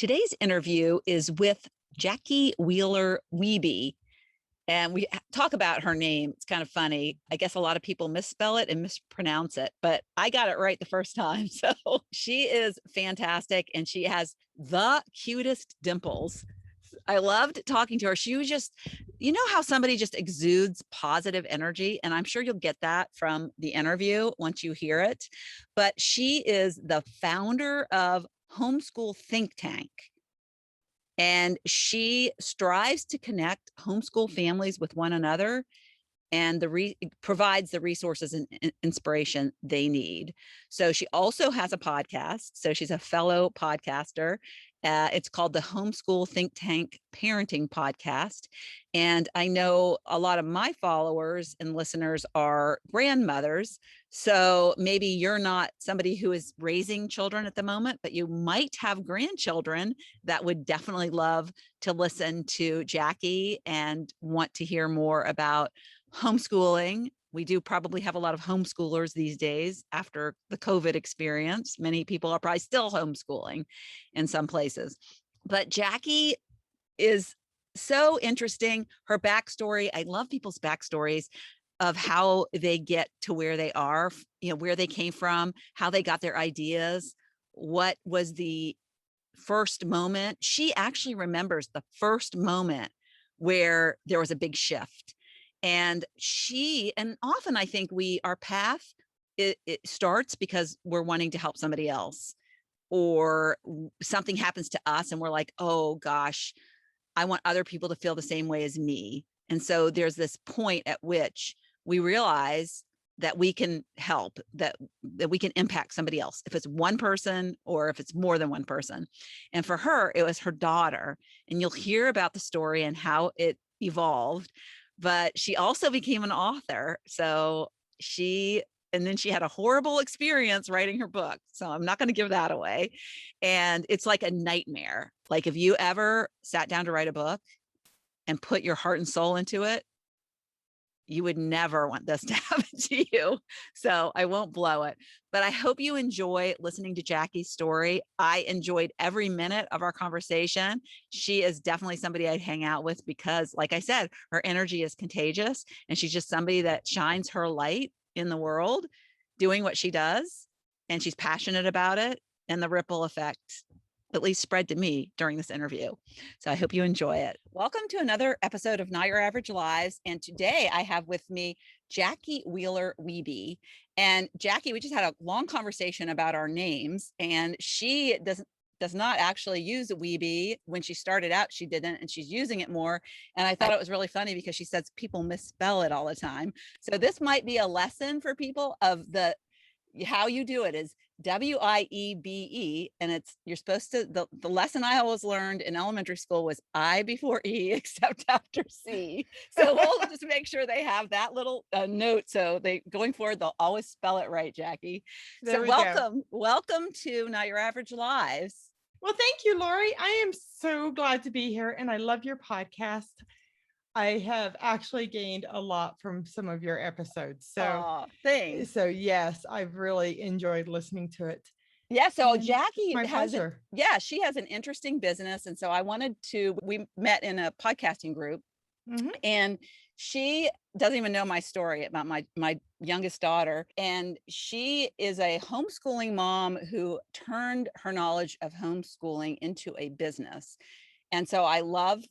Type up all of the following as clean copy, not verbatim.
Today's interview is with Jackie Wheeler Wiebe, and we talk about her name. It's kind of funny. I guess a lot of people misspell it and mispronounce it, but I got it right the first time. So she is fantastic, and she has the cutest dimples. I loved talking to her. She was just, you know how somebody just exudes positive energy? And I'm sure you'll get that from the interview once you hear it. But she is the founder of HomeSchool ThinkTank. And she strives to connect homeschool families with one another and provides the resources and inspiration they need. So she also has a podcast. So she's a fellow podcaster. It's called the HomeSchool ThinkTank Parenting Podcast. And I know a lot of my followers and listeners are grandmothers. So maybe you're not somebody who is raising children at the moment, but you might have grandchildren that would definitely love to listen to Jackie and want to hear more about homeschooling. We do probably have a lot of homeschoolers these days after the COVID experience. Many people are probably still homeschooling in some places. But Jackie is so interesting. Her backstory, I love people's backstories of how they get to where they are, where they came from, how they got their ideas, what was the first moment. She actually remembers the first moment where there was a big shift. And often I think our path, it starts because we're wanting to help somebody else, or something happens to us and we're like, oh gosh, I want other people to feel the same way as me. And so there's this point at which we realize that we can help, that we can impact somebody else, if it's one person or if it's more than one person. And for her, it was her daughter. And you'll hear about the story and how it evolved. But she also became an author. And then she had a horrible experience writing her book. So I'm not going to give that away. And it's like a nightmare. Like if you ever sat down to write a book and put your heart and soul into it, you would never want this to happen to you. So I won't blow it, but I hope you enjoy listening to Jackie's story. I enjoyed every minute of our conversation. She is definitely somebody I'd hang out with because, like I said, her energy is contagious and she's just somebody that shines her light in the world doing what she does. And she's passionate about it, and the ripple effect at least spread to me during this interview. So I hope you enjoy it. Welcome to another episode of Not Your Average Lives. And today I have with me Jackie Wheeler Wiebe. And Jackie, we just had a long conversation about our names, and she does not actually use Wiebe. When she started out, she didn't, and she's using it more. And I thought it was really funny because she says people misspell it all the time. So this might be a lesson for people of how you do it is Wiebe, and you're supposed to, the lesson I always learned in elementary school was I before E except after C. So we'll just make sure they have that little note. So going forward, they'll always spell it right, Jackie. So welcome to Not Your Average Lives. Well, thank you, Lori. I am so glad to be here, and I love your podcast. I have actually gained a lot from some of your episodes. So, thanks. So yes, I've really enjoyed listening to it. Yeah. So Jackie she has an interesting business. And so we met in a podcasting group, and she doesn't even know my story about my youngest daughter. And she is a homeschooling mom who turned her knowledge of homeschooling into a business. And so I love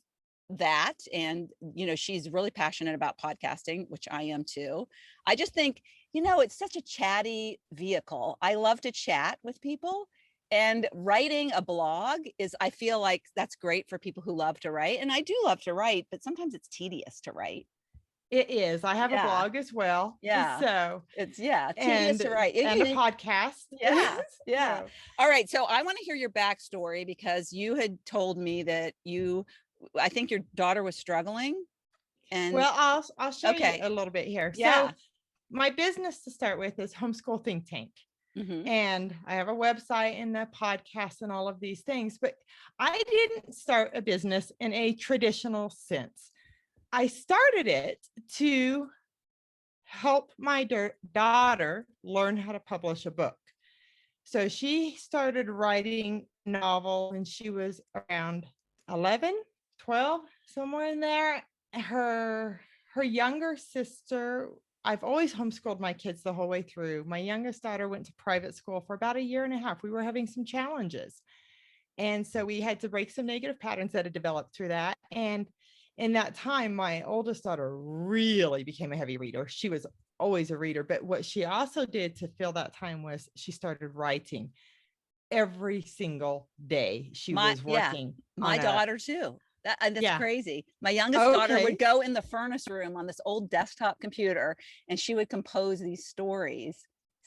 that. And, she's really passionate about podcasting, which I am too. I just think, it's such a chatty vehicle. I love to chat with people, and writing a blog I feel like that's great for people who love to write. And I do love to write, but sometimes it's tedious to write. It is. I have a blog as well. Yeah. So it's tedious to write. And a podcast. Yeah. Yeah. So. All right. So I want to hear your backstory, because you had told me that I think your daughter was struggling. And well, I'll show you a little bit here. Yeah. So my business to start with is HomeSchool ThinkTank. And I have a website and a podcast and all of these things, but I didn't start a business in a traditional sense. I started it to help my daughter learn how to publish a book. So she started writing novel when she was around 11, 12, somewhere in there. Her younger sister, I've always homeschooled my kids the whole way through. My youngest daughter went to private school for about a year and a half. We were having some challenges. And so we had to break some negative patterns that had developed through that. And in that time, my oldest daughter really became a heavy reader. She was always a reader. But what she also did to fill that time was she started writing every single day. She was working my on a, daughter too. That's yeah. crazy. My youngest daughter Okay. would go in the furnace room on this old desktop computer and she would compose these stories.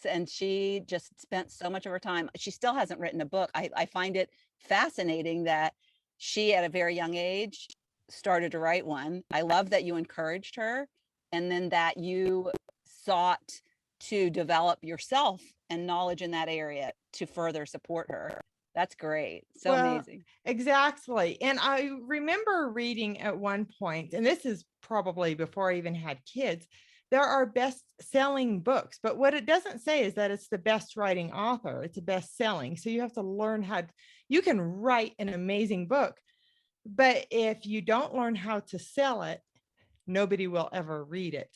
And she just spent so much of her time. She still hasn't written a book. I find it fascinating that she, at a very young age, started to write one. I love that you encouraged her and then that you sought to develop yourself and knowledge in that area to further support her. That's great. So amazing. Exactly. And I remember reading at one point, and this is probably before I even had kids, there are best-selling books, but what it doesn't say is that it's the best writing author. It's a best-selling. So you have to learn you can write an amazing book, but if you don't learn how to sell it, nobody will ever read it.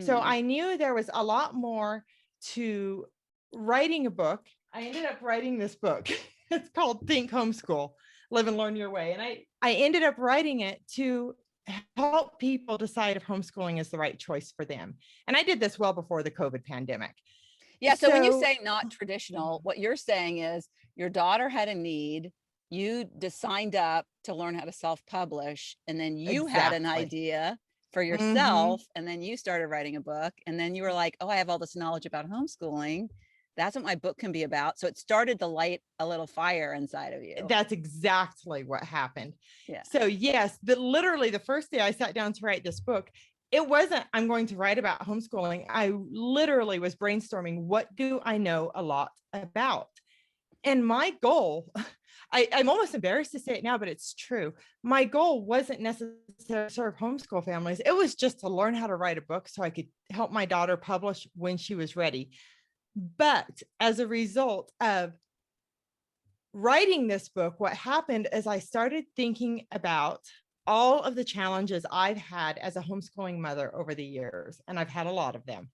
So I knew there was a lot more to writing a book. I ended up writing this book. It's called Think Homeschool, Live and Learn Your Way. And I ended up writing it to help people decide if homeschooling is the right choice for them. And I did this well before the COVID pandemic. Yeah. So when you say not traditional, what you're saying is your daughter had a need, you just signed up to learn how to self-publish, and then you had an idea for yourself, and then you started writing a book, and then you were like, oh, I have all this knowledge about homeschooling. That's what my book can be about. So it started to light a little fire inside of you. That's exactly what happened. Yeah. So yes, literally the first day I sat down to write this book, it wasn't, I'm going to write about homeschooling. I literally was brainstorming, what do I know a lot about? And my goal, I'm almost embarrassed to say it now, but it's true. My goal wasn't necessarily to serve homeschool families. It was just to learn how to write a book so I could help my daughter publish when she was ready. But as a result of writing this book, what happened is I started thinking about all of the challenges I've had as a homeschooling mother over the years, and I've had a lot of them.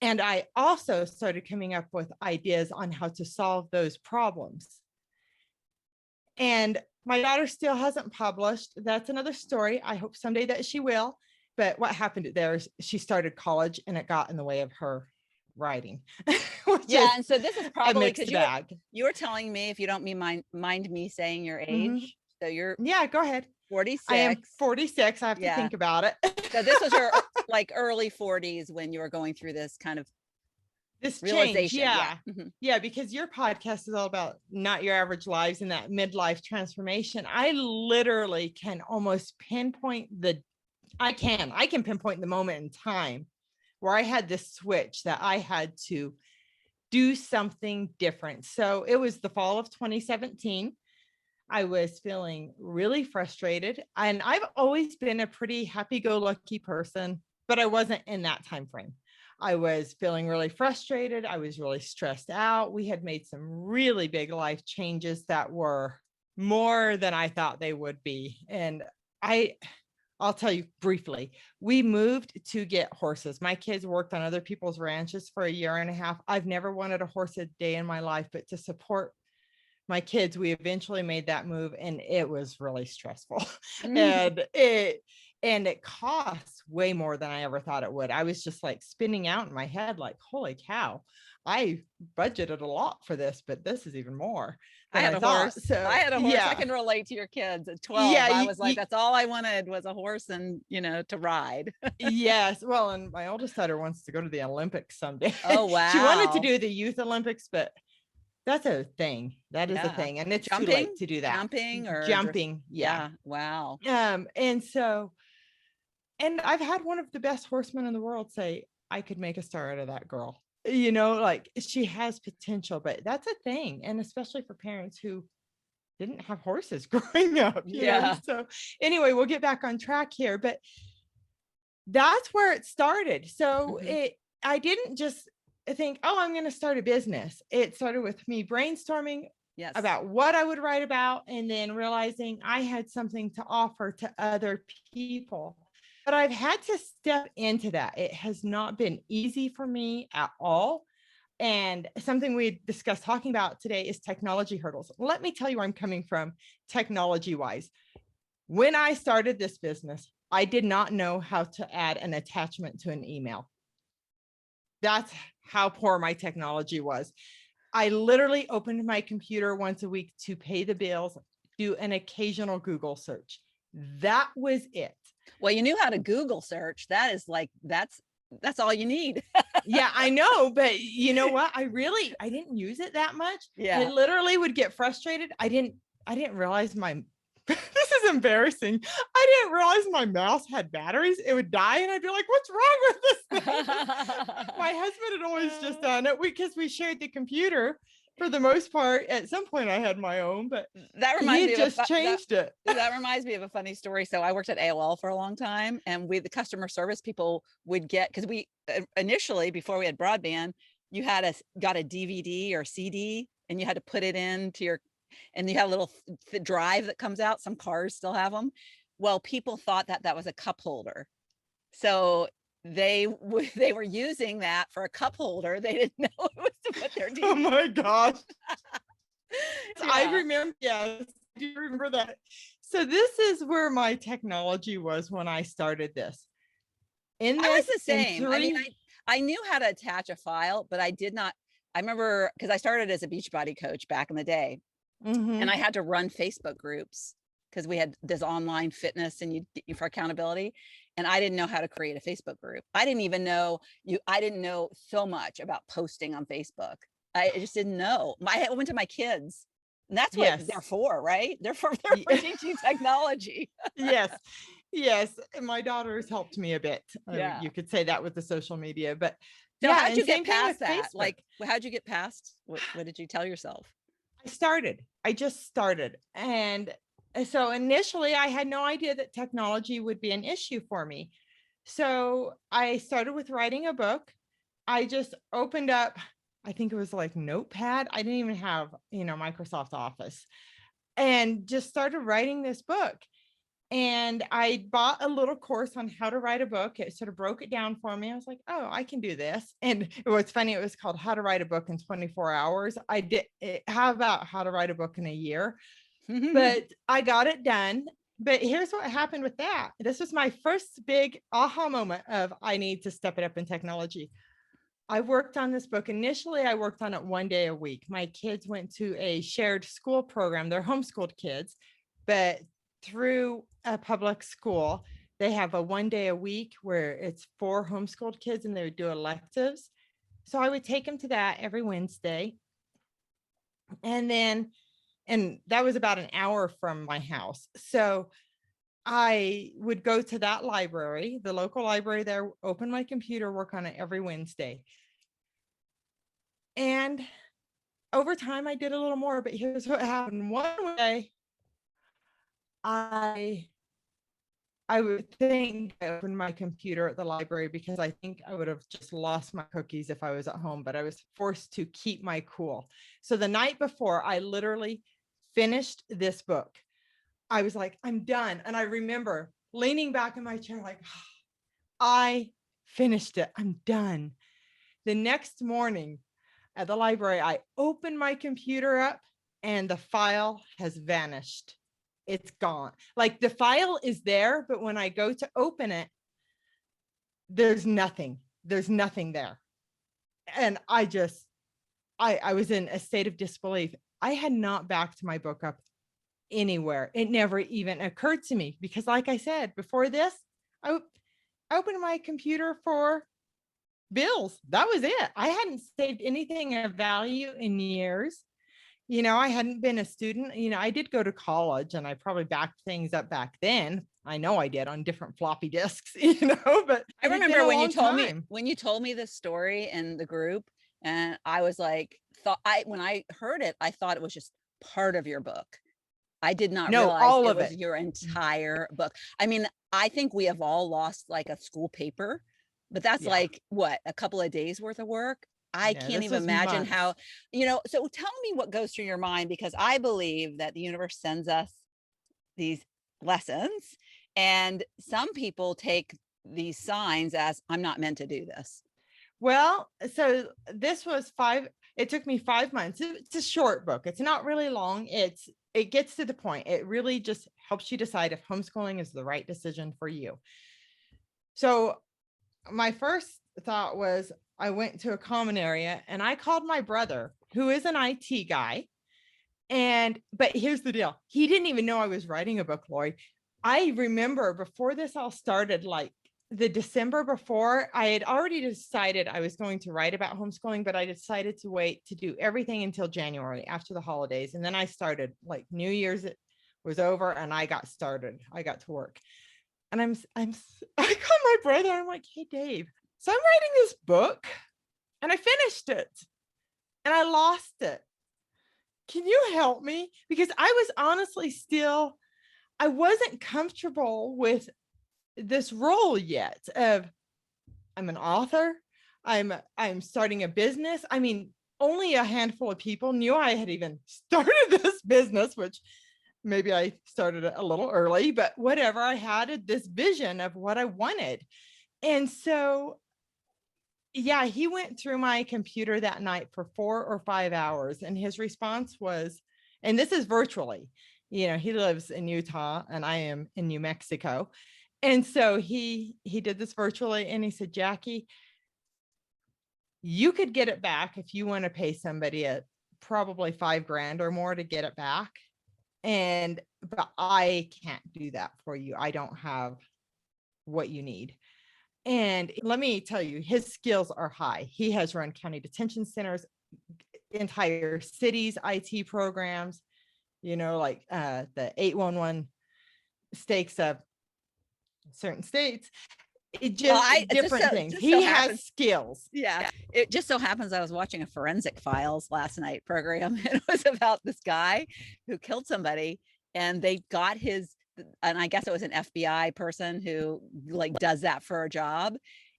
And I also started coming up with ideas on how to solve those problems. And my daughter still hasn't published. That's another story. I hope someday that she will. But what happened there is she started college and it got in the way of her writing. Yeah. And so this is probably because you were telling me, if you don't mind me saying your age. So you're go ahead. 46. I am 46. I have to think about it. So this was your like early 40s when you were going through this kind of this realization. Change. Yeah. Because your podcast is all about not your average lives and that midlife transformation. I literally can almost pinpoint I can pinpoint the moment in time where I had this switch that I had to do something different. So it was the fall of 2017. I was feeling really frustrated, and I've always been a pretty happy-go-lucky person, but I wasn't in that time frame. I was feeling really frustrated. I was really stressed out. We had made some really big life changes that were more than I thought they would be. And I'll tell you briefly, we moved to get horses. My kids worked on other people's ranches for a year and a half. I've never wanted a horse a day in my life, but to support my kids, we eventually made that move, and it was really stressful. And it costs way more than I ever thought it would. I was just like spinning out in my head, like, holy cow, I budgeted a lot for this, but this is even more. I had a horse. So I had a horse. I can relate to your kids at 12. I was like, that's all I wanted was a horse and, to ride. Yes. Well, and my oldest daughter wants to go to the Olympics someday. Oh, wow. She wanted to do the youth Olympics, but that's a thing. That is a thing. And it's too late to do that. Jumping. Yeah. Wow. And I've had one of the best horsemen in the world say, I could make a star out of that girl. Like she has potential, but that's a thing. And especially for parents who didn't have horses growing up. So anyway, we'll get back on track here, but that's where it started. So I didn't just think, oh, I'm going to start a business. It started with me brainstorming Yes. about what I would write about, and then realizing I had something to offer to other people. But I've had to step into that. It has not been easy for me at all. And something we discussed talking about today is technology hurdles. Let me tell you where I'm coming from technology wise. When I started this business, I did not know how to add an attachment to an email. That's how poor my technology was. I literally opened my computer once a week to pay the bills, do an occasional Google search. That was it. Well, you knew how to Google search. That is like, that's all you need. Yeah, I know, but you know what? I didn't use it that much. I Yeah. literally would get frustrated. I didn't realize my this is embarrassing. I didn't realize my mouse had batteries. It would die and I'd be like, what's wrong with this thing? My husband had always just done it because we shared the computer for the most part. At some point I had my own, but That he reminds had me just changed it. that reminds me of a funny story. So I worked at AOL for a long time, and the customer service people would get, because we initially, before we had broadband, you had got a DVD or CD, and you had to put it into your, and you had a little drive that comes out. Some cars still have them. Well, people thought that that was a cup holder, so they were using that for a cup holder. They didn't know it was to put their DVD. Oh my gosh. Yeah. I remember, yes, I do remember that. So this is where my technology was when I started this. I was the same. I mean, I knew how to attach a file, but I did not. I remember, because I started as a Beachbody coach back in the day, and I had to run Facebook groups because we had this online fitness and you for accountability. And I didn't know how to create a Facebook group. I didn't even know I didn't know so much about posting on Facebook. I just didn't know. I went to my kids, and that's what they're for, right? They're for teaching technology. Yes. Yes. And my daughter's helped me a bit. Yeah. You could say that with the social media, but So yeah. how'd you get same thing with past that? Facebook. Like, how'd you get past? What did you tell yourself? I just started. And so initially I had no idea that technology would be an issue for me. So I started with writing a book. I just opened up, I think it was like Notepad. I didn't even have, Microsoft Office, and just started writing this book. And I bought a little course on how to write a book. It sort of broke it down for me. I was like, oh, I can do this. And it was funny. It was called How to Write a Book in 24 Hours. I did it. How about how to write a book in a year? But I got it done. But here's what happened with that. This was my first big aha moment of I need to step it up in technology. I worked on this book. Initially, I worked on it one day a week. My kids went to a shared school program. They're homeschooled kids, but through a public school, they have a one day a week where it's for homeschooled kids and they would do electives. So I would take them to that every Wednesday. And that was about an hour from my house. So I would go to that library, the local library there, open my computer, work on it every Wednesday. And over time, I did a little more, but here's what happened. One day, I would think I opened my computer at the library because I think I would have just lost my cookies if I was at home, but I was forced to keep my cool. So the night before, I literally finished this book. I was like, I'm done. And I remember leaning back in my chair like, oh, I finished it. I'm done. The next morning at the library, I opened my computer up and the file has vanished. It's gone. Like the file is there, but when I go to open it, there's nothing. There's nothing there. And I was in a state of disbelief. I had not backed my book up anywhere. It never even occurred to me because, like I said, before this, I opened my computer for bills. That was it. I hadn't saved anything of value in years. I hadn't been a student. I did go to college and I probably backed things up back then. I know I did on different floppy disks, but I remember when you told me this story in the group, and I was like, when I heard it, I thought it was just part of your book. I did not realize it was your entire book. I mean, I think we have all lost like a school paper, but that's like what, a couple of days worth of work. I can't this even was imagine months. how, so tell me what goes through your mind, because I believe that the universe sends us these lessons, and some people take these signs as I'm not meant to do this. Well, so this was it took me 5 months. It's a short book. It's not really long. It gets to the point. It really just helps you decide if homeschooling is the right decision for you. So my first thought was I went to a common area and I called my brother, who is an IT guy. But here's the deal. He didn't even know I was writing a book, Lori. I remember before this all started, like the December before, I had already decided I was going to write about homeschooling, but I decided to wait to do everything until January after the holidays. And then I started, like, New Year's was over and I got started. I got to work. And I called my brother. I'm like, hey, Dave, so I'm writing this book and I finished it and I lost it. Can you help me? Because I was honestly I wasn't comfortable with this role yet of I'm an author. I'm starting a business. I mean, only a handful of people knew I had even started this business, which maybe I started it a little early, but whatever. I had this vision of what I wanted. And so, yeah, he went through my computer that night for 4 or 5 hours. And his response was, and this is virtually, he lives in Utah and I am in New Mexico. And so he did this virtually and he said, Jackie, you could get it back if you want to pay somebody at probably $5,000 or more to get it back. But I can't do that for you. I don't have what you need. And let me tell you, his skills are high. He has run county detention centers, entire cities, IT programs, like the 811 stakes of certain states. It Well, just it different things. just so He happens. has skills. Yeah. It just so happens I was watching a Forensic Files last night program, and it was about this guy who killed somebody, and they got and I guess it was an FBI person who like does that for a job.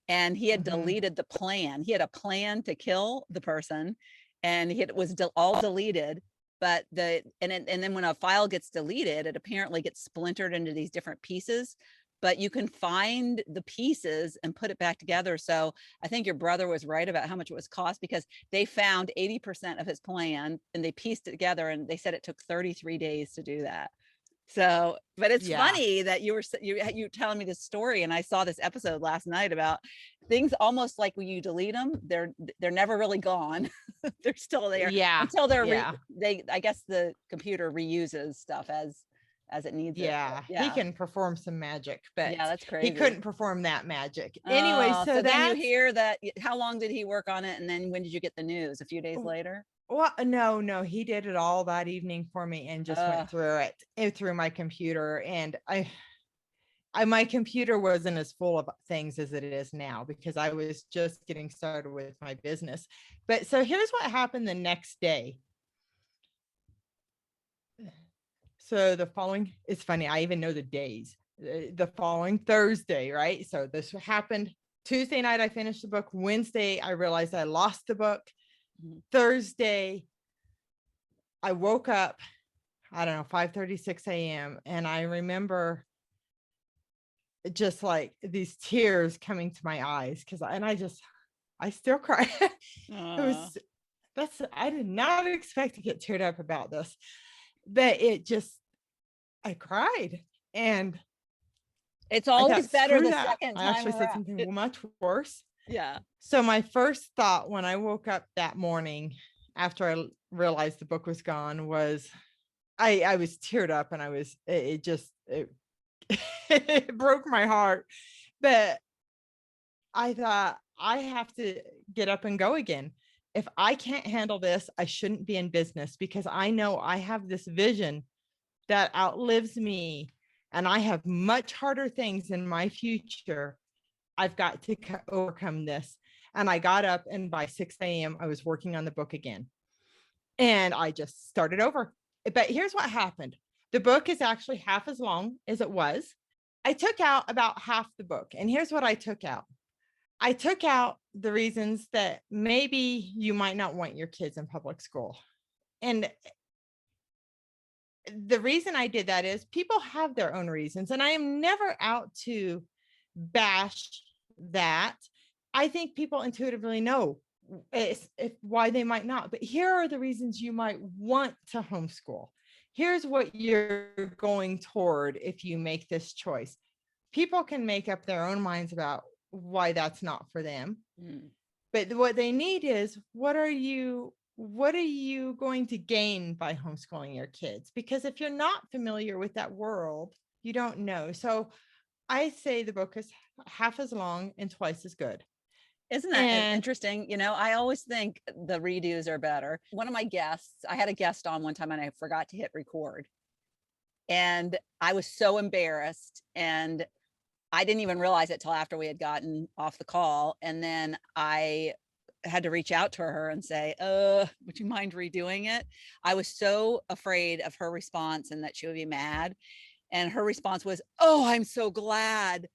And he had deleted the plan. He had a plan to kill the person, and it was all deleted. But and then when a file gets deleted, it apparently gets splintered into these different pieces. But you can find the pieces and put it back together. So I think your brother was right about how much it was cost, because they found 80% of his plan and they pieced it together, and they said it took 33 days to do that. So, but it's funny that you telling me this story, and I saw this episode last night about things almost like when you delete them, they're never really gone. They're still there until I guess the computer reuses stuff as it needs it. He can perform some magic, but yeah, that's crazy. He couldn't perform that magic. Anyway, so then you hear that. How long did he work on it? And then when did you get the news? A few days later? Well, no, he did it all that evening for me and just went through it through my computer. And my computer wasn't as full of things as it is now, because I was just getting started with my business. But so here's what happened the next day. So the following, it's funny, I even know the days. The following Thursday, right? So this happened Tuesday night. I finished the book. Wednesday, I realized I lost the book. Thursday, I woke up, I don't know, 5:36 a.m. And I remember just like these tears coming to my eyes, I still cry. I did not expect to get teared up about this, but I cried. And it's always better the second time. I actually said something much worse. Yeah. So my first thought when I woke up that morning after I realized the book was gone was I was teared up, and it broke my heart. But I thought, I have to get up and go again. If I can't handle this, I shouldn't be in business, because I know I have this vision that outlives me, and I have much harder things in my future. I've got to overcome this. And I got up, and by 6 a.m. I was working on the book again, and I just started over. But here's what happened. The book is actually half as long as it was. I took out about half the book, and here's what I took out. I took out the reasons that maybe you might not want your kids in public school. And the reason I did that is people have their own reasons, and I am never out to bash that. I think people intuitively know why they might not. But here are the reasons you might want to homeschool. Here's what you're going toward if you make this choice. People can make up their own minds about why that's not for them. But what they need is, what are you going to gain by homeschooling your kids? Because if you're not familiar with that world, you don't know. So I say the book is half as long and twice as good. Isn't that interesting? You know, I always think the redos are better. One of my guests, I had a guest on one time and I forgot to hit record. And I was so embarrassed. And I didn't even realize it till after we had gotten off the call. And then I had to reach out to her and say, would you mind redoing it? I was so afraid of her response and that she would be mad. And her response was, oh, I'm so glad.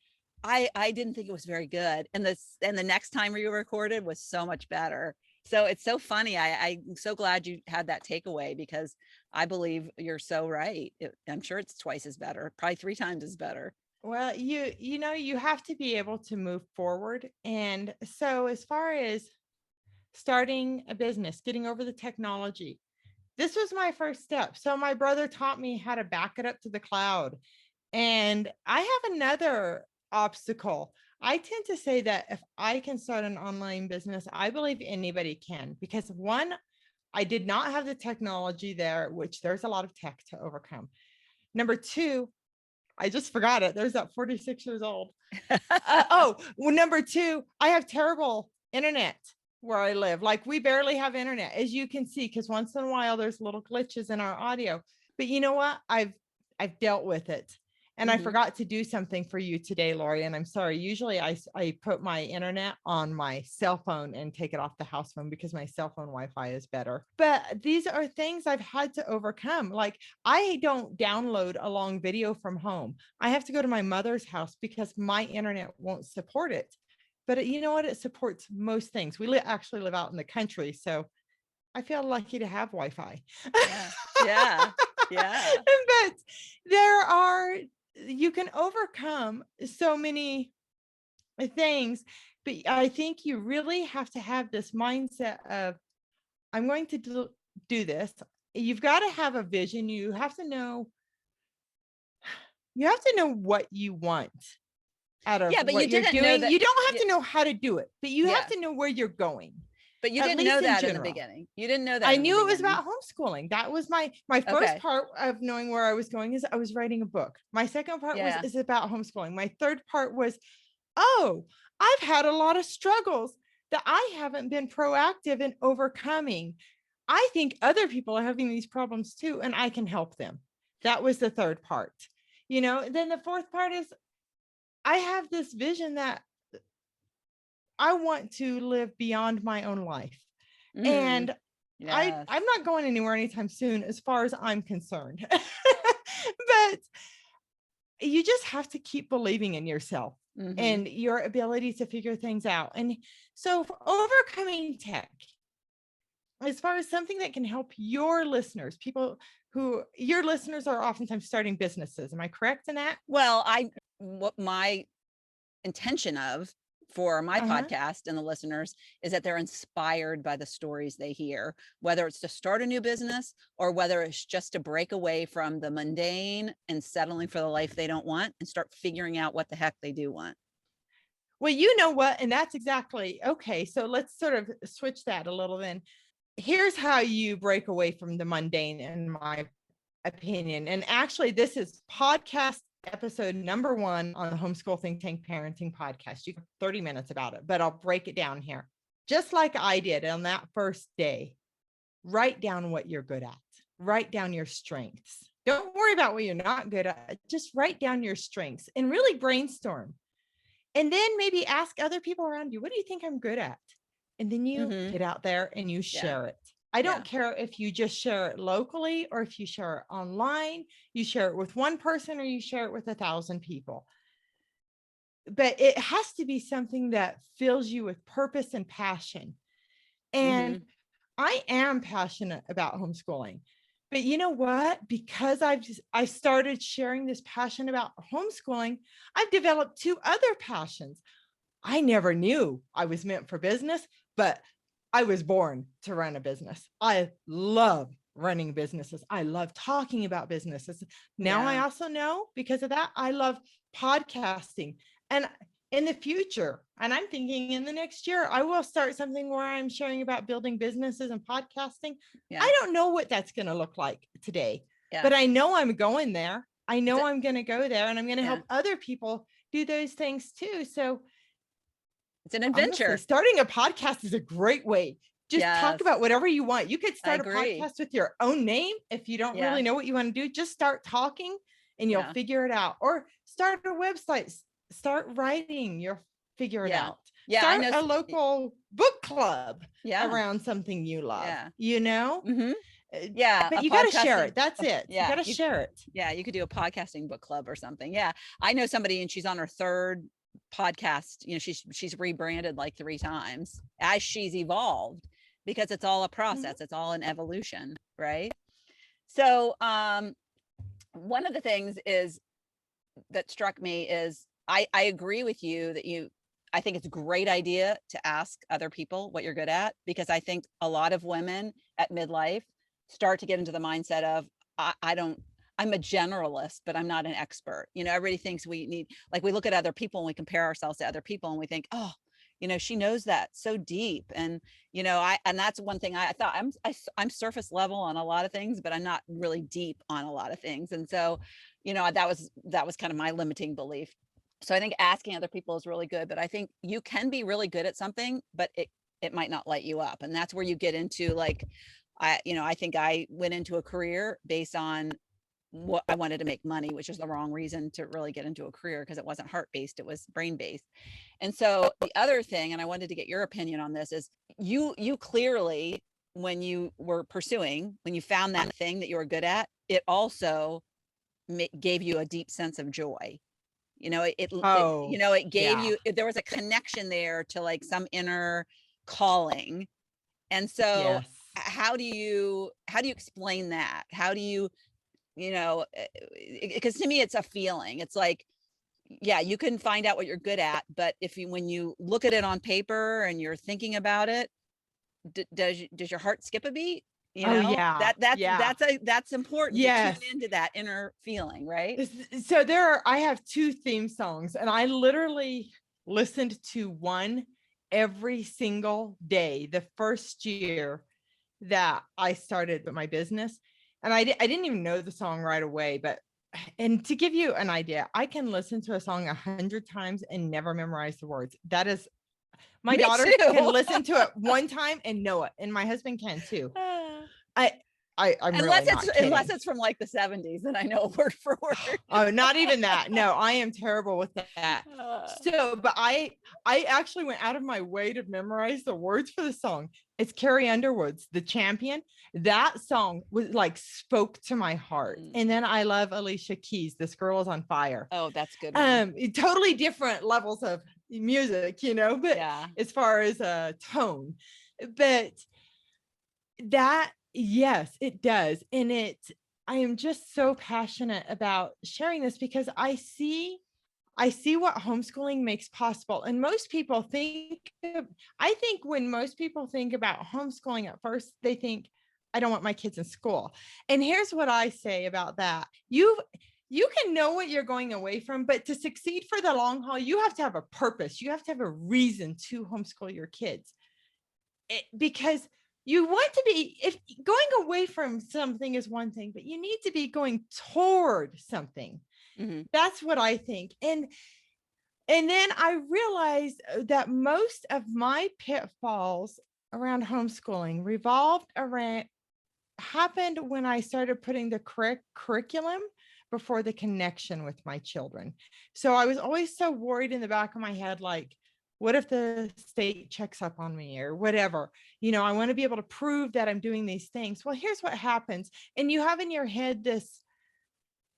I didn't think it was very good. And the next time we recorded was so much better. So it's so funny. I'm so glad you had that takeaway, because I believe you're so right. I'm sure it's twice as better, probably 3 times as better. Well, you know, you have to be able to move forward. And so as far as starting a business, getting over the technology, this was my first step. So my brother taught me how to back it up to the cloud. And I have another obstacle. I tend to say that if I can start an online business, I believe anybody can, because one, I did not have the technology there, which there's a lot of tech to overcome. Number two, I just forgot it. There's that 46 years old. Number two, I have terrible internet where I live. Like, we barely have internet, as you can see, because once in a while there's little glitches in our audio. But you know what? I've dealt with it. And I forgot to do something for you today, Lori, and I'm sorry. Usually I put my internet on my cell phone and take it off the house phone because my cell phone Wi-Fi is better. But these are things I've had to overcome. Like, I don't download a long video from home. I have to go to my mother's house because my internet won't support it. But you know what? It supports most things. We actually live out in the country, so I feel lucky to have Wi-Fi. Yeah. But you can overcome so many things, but I think you really have to have this mindset of, I'm going to do this. You've got to have a vision. You have to know what you want out of what you're doing. You don't have to know how to do it, but you have to know where you're going. But you didn't know that in the beginning. You didn't know that. I knew it was about homeschooling. That was my first part of knowing where I was going, is I was writing a book. My second part is about homeschooling. My third part was, I've had a lot of struggles that I haven't been proactive in overcoming. I think other people are having these problems too, and I can help them. That was the third part. You know, then the fourth part is, I have this vision that I want to live beyond my own life. And I'm not going anywhere anytime soon, as far as I'm concerned. But you just have to keep believing in yourself and your ability to figure things out. And so, for overcoming tech, as far as something that can help your listeners, your listeners are oftentimes starting businesses. Am I correct in that? Well, what my intention for my podcast and the listeners is that they're inspired by the stories they hear, whether it's to start a new business or whether it's just to break away from the mundane and settling for the life they don't want and start figuring out what the heck they do want. Well, you know what? And that's exactly okay. So let's sort of switch that a little then. Here's how you break away from the mundane, in my opinion. And actually, this is podcast episode number 1 on the Homeschool Think Tank Parenting Podcast. You have 30 minutes about it, but I'll break it down here. Just like I did on that first day, write down what you're good at. Write down your strengths. Don't worry about what you're not good at. Just write down your strengths and really brainstorm. And then maybe ask other people around you, what do you think I'm good at? And then you get out there and you share it. I don't care if you just share it locally or if you share it online, you share it with one person or you share it with 1,000 people. but it has to be something that fills you with purpose and passion. And I am passionate about homeschooling. But you know what? Because I started sharing this passion about homeschooling, I've developed two other passions. I never knew I was meant for business, but I was born to run a business. I love running businesses. I love talking about businesses. Now I also know, because of that, I love podcasting. And in the future, and I'm thinking in the next year, I will start something where I'm sharing about building businesses and podcasting. I don't know what that's going to look like today, but I know I'm going there. I know I'm going to go there, and I'm going to help other people do those things too. So it's an adventure. Honestly, starting a podcast is a great way. Just talk about whatever you want. You could start a podcast with your own name. If you don't really know what you want to do, just start talking and you'll figure it out. Or start a website, start writing, you'll figure it out. Start a local book club around something you love, you know? But you got to share it. That's it. You got to share it. Yeah. You could do a podcasting book club or something. Yeah. I know somebody, and she's on her third podcast. You know, she's rebranded like 3 times as she's evolved, because it's all a process. It's all an evolution, right? So one of the things is that struck me is I agree with you that I think it's a great idea to ask other people what you're good at, because I think a lot of women at midlife start to get into the mindset of I'm a generalist, but I'm not an expert. You know, everybody thinks we need, like, we look at other people and we compare ourselves to other people and we think, oh, you know, she knows that so deep. And, you know, and that's one thing I thought I'm surface level on a lot of things, but I'm not really deep on a lot of things. And so, you know, that was kind of my limiting belief. So I think asking other people is really good, but I think you can be really good at something, but it might not light you up. And that's where you get into, like, I think I went into a career based on what I wanted to make money, which is the wrong reason to really get into a career, because it wasn't heart-based, it was brain-based. And so the other thing, and I wanted to get your opinion on this, is you clearly, when you were pursuing, when you found that thing that you were good at, it also gave you a deep sense of joy. You know, it gave you, there was a connection there to like some inner calling. And so how do you explain that? How do you know, because to me, it's a feeling. It's like, yeah, you can find out what you're good at, but when you look at it on paper and you're thinking about it, does your heart skip a beat? You know, that's important to tune into that inner feeling, right? So I have 2 theme songs, and I literally listened to one every single day the first year that I started my business. And I didn't even know the song right away, and to give you an idea, I can listen to a song 100 times and never memorize the words. That is, my daughter can listen to it one time and know it, and my husband can too. I'm unless it's from like the 70s, and I know word for word. Oh, not even that. No, I am terrible with that. So, but I actually went out of my way to memorize the words for the song. It's Carrie Underwood's "The Champion." That song was like spoke to my heart. And then I love Alicia Keys' "This Girl Is on Fire." Oh, that's good. Totally different levels of music, you know, but as far as a tone, but that, yes, it does. And I am just so passionate about sharing this, because I see what homeschooling makes possible. And most people I think when most people think about homeschooling at first, they think, I don't want my kids in school. And here's what I say about that. You can know what you're going away from, but to succeed for the long haul, you have to have a purpose. You have to have a reason to homeschool your kids. Because you want to be, if going away from something is one thing, but you need to be going toward something. That's what I think. And then I realized that most of my pitfalls around homeschooling happened when I started putting the correct curriculum before the connection with my children. So I was always so worried in the back of my head, like, what if the state checks up on me or whatever? You know, I want to be able to prove that I'm doing these things. Well, here's what happens. And you have in your head this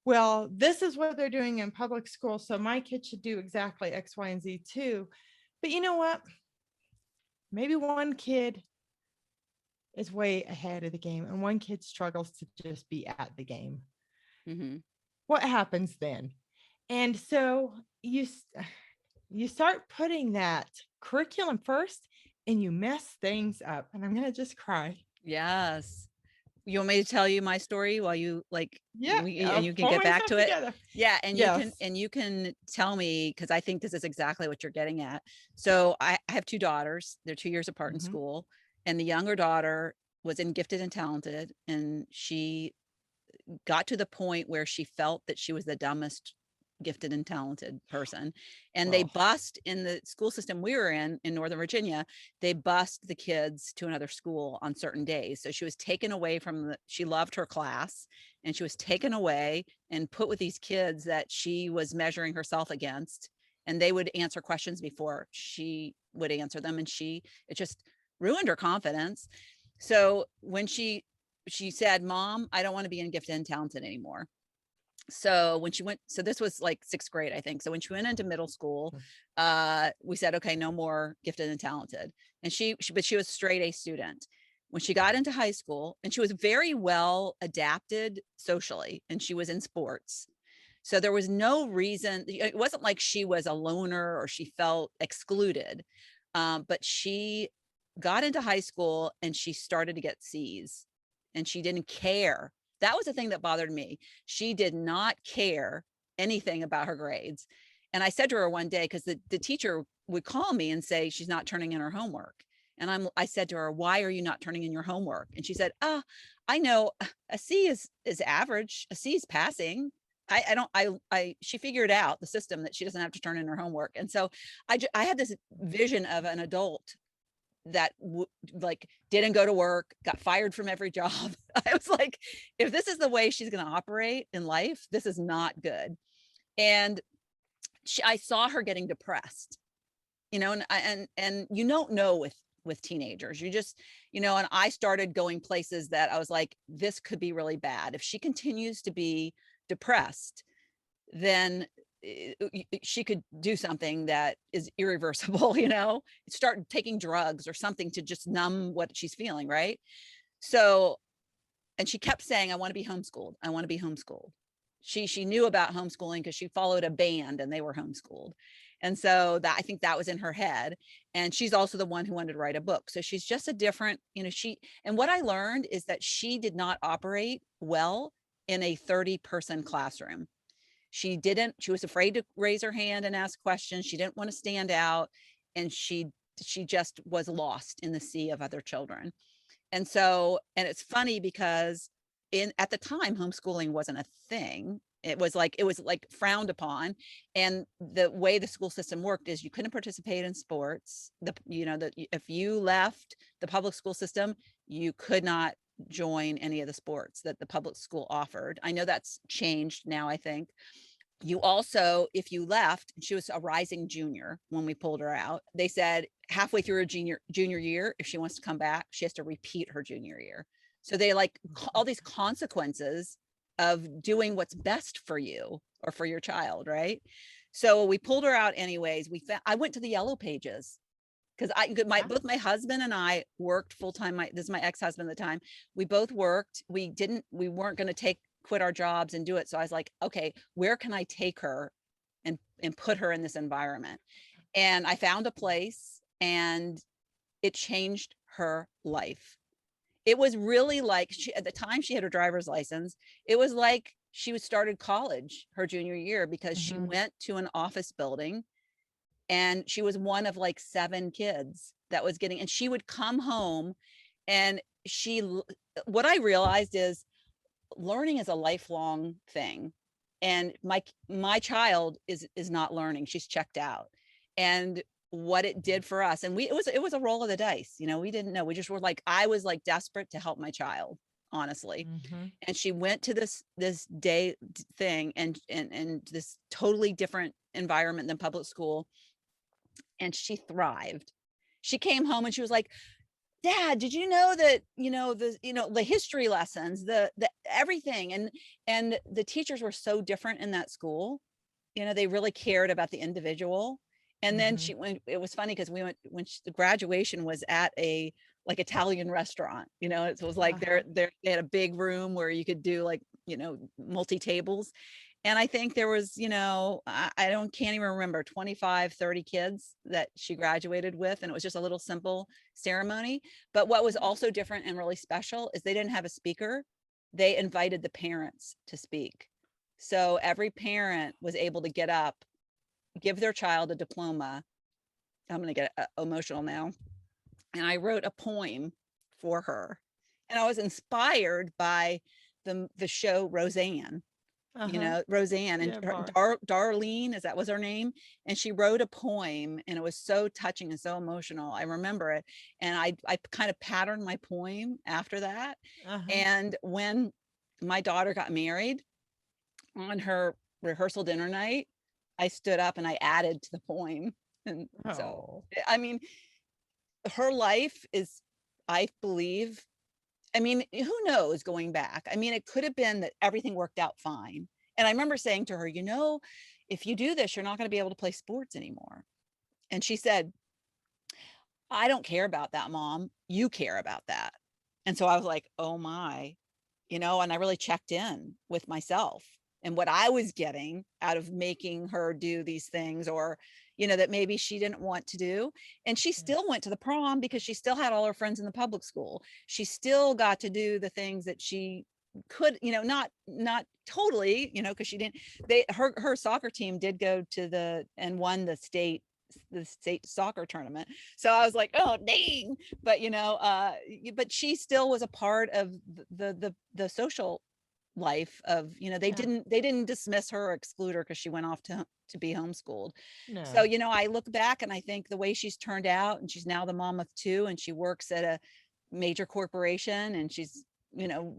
well, this is what they're doing in public school, so my kid should do exactly X, Y, and Z too. But you know what? Maybe one kid is way ahead of the game and one kid struggles to just be at the game. Mm-hmm. What happens then? And so you start putting that curriculum first and you mess things up. And I'm going to just cry. Yes. You want me to tell you my story while you Yeah, and I'll you can pull get back myself to it? together. Yeah, Yes. and you can tell me, because I think this is exactly what you're getting at. So I have two daughters. They're 2 years apart in Mhm. school, and the younger daughter was in gifted and talented, and she got to the point where she felt that she was the dumbest gifted and talented person. And they Oh, bused in the school system we were in Northern Virginia, they bused the kids to another school on certain days. So she was taken away from she loved her class, and she was taken away and put with these kids that she was measuring herself against. And they would answer questions before she would answer them. And it just ruined her confidence. So when she said, "Mom, I don't want to be in gifted and talented anymore." So when she went, so this was like 6th grade, I think. So when she went into middle school, we said, okay, no more gifted and talented. And but she was straight A student. When she got into high school, and she was very well adapted socially, and she was in sports. So there was no reason, it wasn't like she was a loner or she felt excluded. But she got into high school and she started to get C's, and she didn't care. That was the thing that bothered me. She did not care anything about her grades. And I said to her one day, because the teacher would call me and say she's not turning in her homework. And I said to her, "Why are you not turning in your homework?" And she said, I know a C is average, a C is passing. I don't, she figured out the system that she doesn't have to turn in her homework. And so I had this vision of an adult that like didn't go to work, got fired from every job. I was like, if this is the way she's going to operate in life, this is not good. And I saw her getting depressed, and you don't know with teenagers, you just, and I started going places that I was like, this could be really bad. If she continues to be depressed, then she could do something that is irreversible, start taking drugs or something to just numb what she's feeling, right? So, and she kept saying, "I want to be homeschooled. I want to be homeschooled." She knew about homeschooling because she followed a band and they were homeschooled. And so that, I think that was in her head. And she's also the one who wanted to write a book. So she's just a different, and what I learned is that she did not operate well in a 30-person classroom. She was afraid to raise her hand and ask questions. She didn't want to stand out. And she just was lost in the sea of other children. And so, and it's funny because at the time, homeschooling wasn't a thing. It was like frowned upon. And the way the school system worked is you couldn't participate in sports. If you left the public school system, you could not join any of the sports that the public school offered. I know that's changed now, I think. You also, if you left, she was a rising junior when we pulled her out, they said halfway through her junior year, if she wants to come back, she has to repeat her junior year. So they all these consequences of doing what's best for you or for your child, right? So we pulled her out anyways. I went to the yellow pages because both my husband and I worked full time. This is my ex-husband at the time. We both worked. We weren't going to quit our jobs and do it. So I was like, okay, where can I take her and put her in this environment? And I found a place, and it changed her life. It was really like at the time she had her driver's license, it was like she started college her junior year because she went to an office building, and she was one of like 7 kids that was getting, and she would come home, and what I realized is learning is a lifelong thing. And my child is not learning. She's checked out. And what it did for us, and it was a roll of the dice. We didn't know. We just were like, I was like desperate to help my child, honestly. And she went to this day thing and this totally different environment than public school. And she thrived. She came home and she was like, Dad, did you know that, the history lessons, the everything. And the teachers were so different in that school. They really cared about the individual. And then Mhm. it was funny because we went the graduation was at a like Italian restaurant. It was like Uh-huh. they had a big room where you could do like, multi tables. And I think there was, I don't can't even remember, 25, 30 kids that she graduated with. And it was just a little simple ceremony. But what was also different and really special is they didn't have a speaker. They invited the parents to speak. So every parent was able to get up, give their child a diploma. I'm going to get emotional now. And I wrote a poem for her. And I was inspired by the show Roseanne. Uh-huh. Roseanne and Yeah, bar. Darlene, is that was her name? And she wrote a poem and it was so touching and so emotional. I remember it. And I kind of patterned my poem after that. Uh-huh. And when my daughter got married on her rehearsal dinner night, I stood up and I added to the poem. And so, Oh. I mean, her life is, I believe, I mean, who knows going back? I mean, it could have been that everything worked out fine. And I remember saying to her, if you do this, you're not going to be able to play sports anymore. And she said, I don't care about that, Mom. You care about that. And so I was like, oh my, and I really checked in with myself and what I was getting out of making her do these things, or, that maybe she didn't want to do. And she Yeah. still went to the prom because she still had all her friends in the public school. She still got to do the things that she could, not totally, because she didn't, her soccer team did go to and won the state soccer tournament. So I was like, oh dang. But but she still was a part of the social life of, Yeah. they didn't dismiss her or exclude her because she went off to be homeschooled. So No. I look back and I think the way she's turned out, and she's now the mom of two, and she works at a major corporation, and she's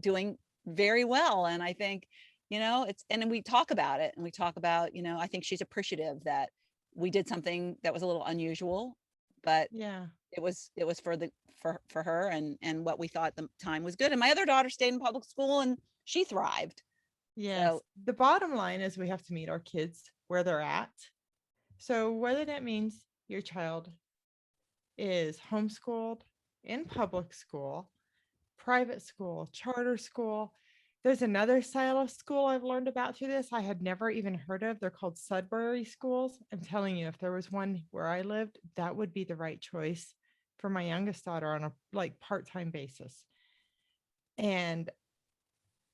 doing very well. And I think it's, and then we talk about it, and we talk about, I think she's appreciative that we did something that was a little unusual, but Yeah. it was for her, and what we thought the time was good. And my other daughter stayed in public school and she thrived. Yes. So The bottom line is we have to meet our kids where they're at. So whether that means your child is homeschooled, in public school, private school, charter school. There's another style of school I've learned about through this I had never even heard of. They're called Sudbury schools. I'm telling you, if there was one where I lived, that would be the right choice for my youngest daughter on a like part-time basis. And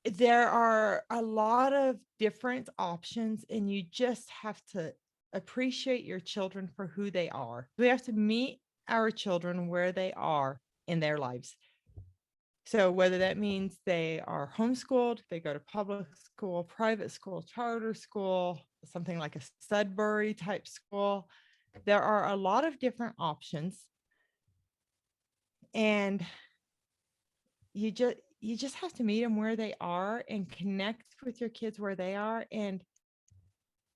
there are a lot of different options, and you just have to appreciate your children for who they are. We have to meet our children where they are in their lives. So whether that means they are homeschooled, they go to public school, private school, charter school, something like a Sudbury type school, there are a lot of different options. And you just have to meet them where they are and connect with your kids where they are and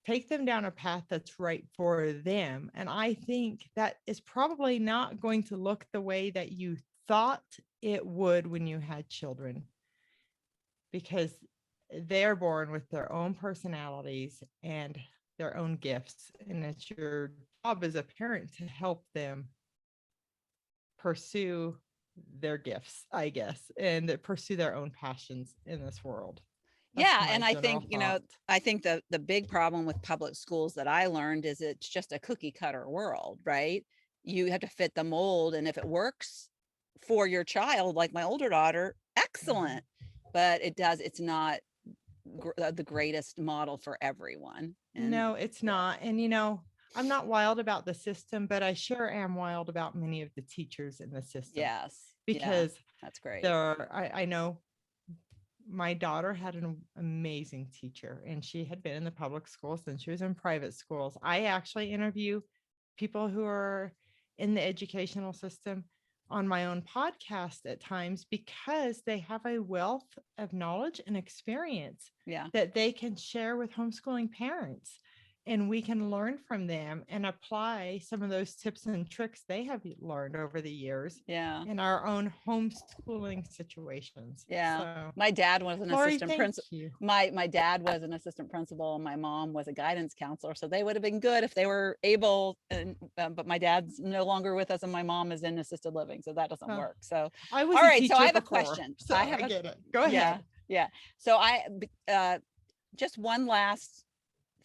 take them down a path that's right for them. And I think that is probably not going to look the way that you thought it would when you had children, because they're born with their own personalities and their own gifts. And it's your job as a parent to help them pursue their gifts, I guess, and pursue their own passions in this world. That's yeah, my and I general think, thought. I think the big problem with public schools that I learned is it's just a cookie cutter world, right? You have to fit the mold, and if it works for your child, like my older daughter, Mhm. excellent. But it's not the greatest model for everyone. And No, it's yeah, not. And, I'm not wild about the system, but I sure am wild about many of the teachers in the system yes, yeah, because that's great. there are, I know my daughter had an amazing teacher and she had been in the public schools and she was in private schools. I actually interview people who are in the educational system on my own podcast at times because they have a wealth of knowledge and experience Yeah, that they can share with homeschooling parents. and we can learn from them and apply some of those tips and tricks they have learned over the years in our own homeschooling situations. So, my dad was an Lori, assistant principal. My dad was an assistant principal and my mom was a guidance counselor. So they would have been good if they were able, and but my dad's no longer with us and my mom is in assisted living. So that doesn't work. So I was all right. teacher So I have before, a question. So I get it. Go ahead. Yeah. So just one last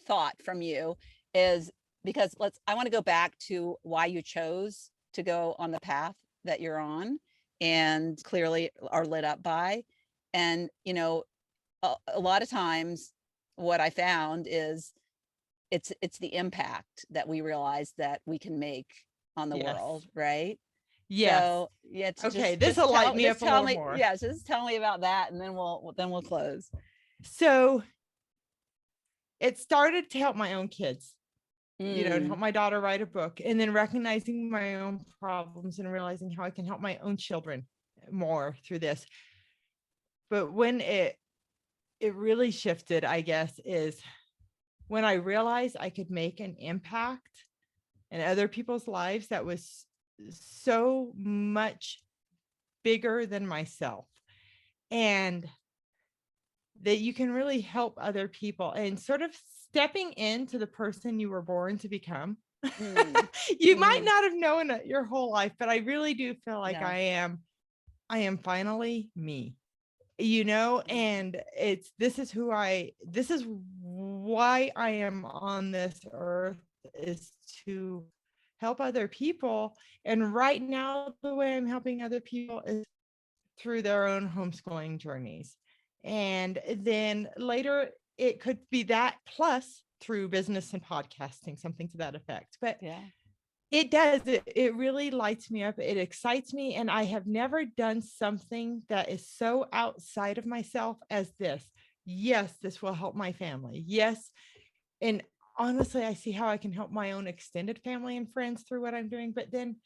thought from you is, because I want to go back to why you chose to go on the path that you're on and clearly are lit up by. And, you know, a lot of times what I found is it's the impact that we realize that we can make on the world, right? Yes. So okay, this will light me up a little more. Yeah, so just tell me about that, and then we'll close. So it started to help my own kids, you know, to help my daughter write a book, and then recognizing my own problems and realizing how I can help my own children more through this. But when it really shifted, I guess, is when I realized I could make an impact in other people's lives that was so much bigger than myself, and that you can really help other people and sort of stepping into the person you were born to become. You might not have known it your whole life, but I really do feel like I am finally me, you know, and this is why I am on this earth, is to help other people. And right now, the way I'm helping other people is through their own homeschooling journeys. And then later it could be that plus through business and podcasting, something to that effect. But it does, it really lights me up. It excites me. And I have never done something that is so outside of myself as this. Yes, this will help my family. Yes. And honestly, I see how I can help my own extended family and friends through what I'm doing. But then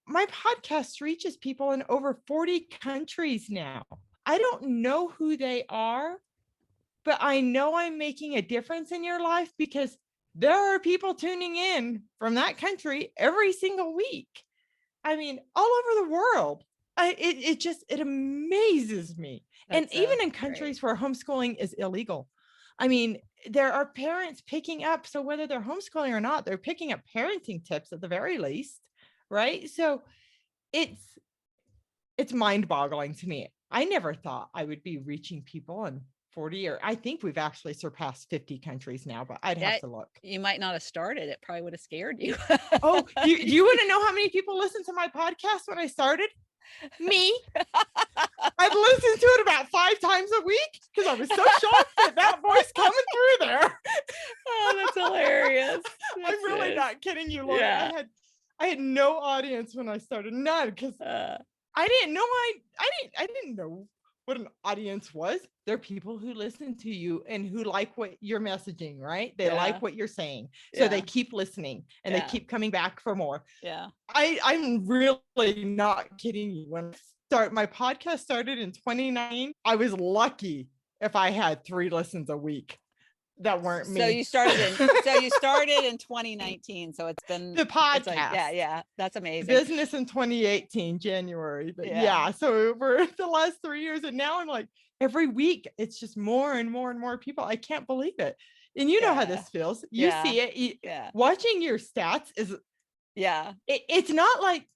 my podcast reaches people in over 40 countries now. I don't know who they are, but I know I'm making a difference in your life because there are people tuning in from that country every single week. I mean, all over the world. It amazes me. That's and even in countries where homeschooling is illegal. I mean, there are parents picking up, so whether they're homeschooling or not, they're picking up parenting tips at the very least, right? So it's mind-boggling to me. I never thought I would be reaching people in 40, or I think we've actually surpassed 50 countries now, but I'd have to look. You might not have started. It probably would have scared you. Oh, you want to know how many people listen to my podcast when I started? Me. I've listened to it about 5 times a week because I was so shocked that voice coming through there. Oh, that's hilarious. I'm really not kidding you, Laura. Yeah. I had no audience when I started. None, because I didn't know I didn't know what an audience was. They're people who listen to you and who like what you're messaging, right? They like what you're saying. So they keep listening and they keep coming back for more. Yeah. I'm really not kidding you. When my podcast started in 2019, I was lucky if I had 3 listens a week. That weren't me. So you started in 2019. So it's been the podcast. Yeah. That's amazing. Business in 2018, January. But so we're the last 3 years. And now I'm like, every week it's just more and more and more people. I can't believe it. And you know how this feels. You see it. Watching your stats is it's not like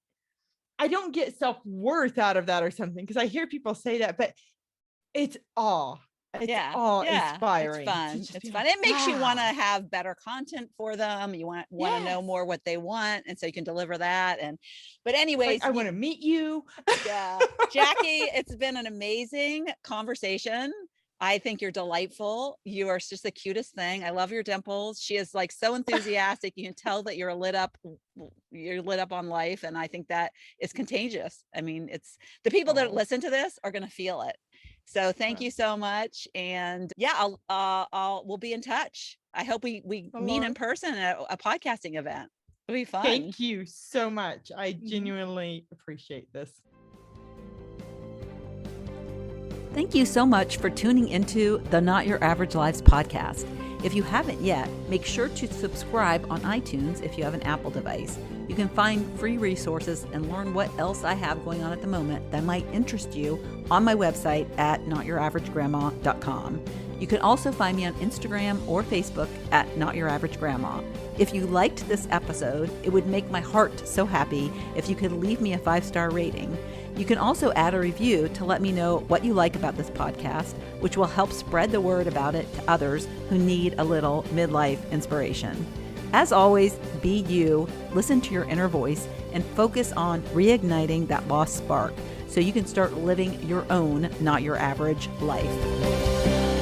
I don't get self-worth out of that or something, because I hear people say that, but it's awe. It's inspiring. It's fun. It makes you want to have better content for them. You want to know more what they want, and so you can deliver that. But anyways, I want to meet you. Yeah, Jackie, it's been an amazing conversation. I think you're delightful. You are just the cutest thing. I love your dimples. She is like so enthusiastic. You can tell that you're lit up on life, and I think that is contagious. I mean, it's the people that listen to this are going to feel it. So thank you so much. And we'll be in touch. I hope we meet in person at a podcasting event. It'll be fun. Thank you so much. I genuinely appreciate this. Thank you so much for tuning into the Not Your Average Lives podcast. If you haven't yet, make sure to subscribe on iTunes if you have an Apple device. You can find free resources and learn what else I have going on at the moment that might interest you on my website at notyouraveragegrandma.com. You can also find me on Instagram or Facebook at notyouraveragegrandma. If you liked this episode, it would make my heart so happy if you could leave me a 5-star rating. You can also add a review to let me know what you like about this podcast, which will help spread the word about it to others who need a little midlife inspiration. As always, be you, listen to your inner voice, and focus on reigniting that lost spark so you can start living your own, not your average life.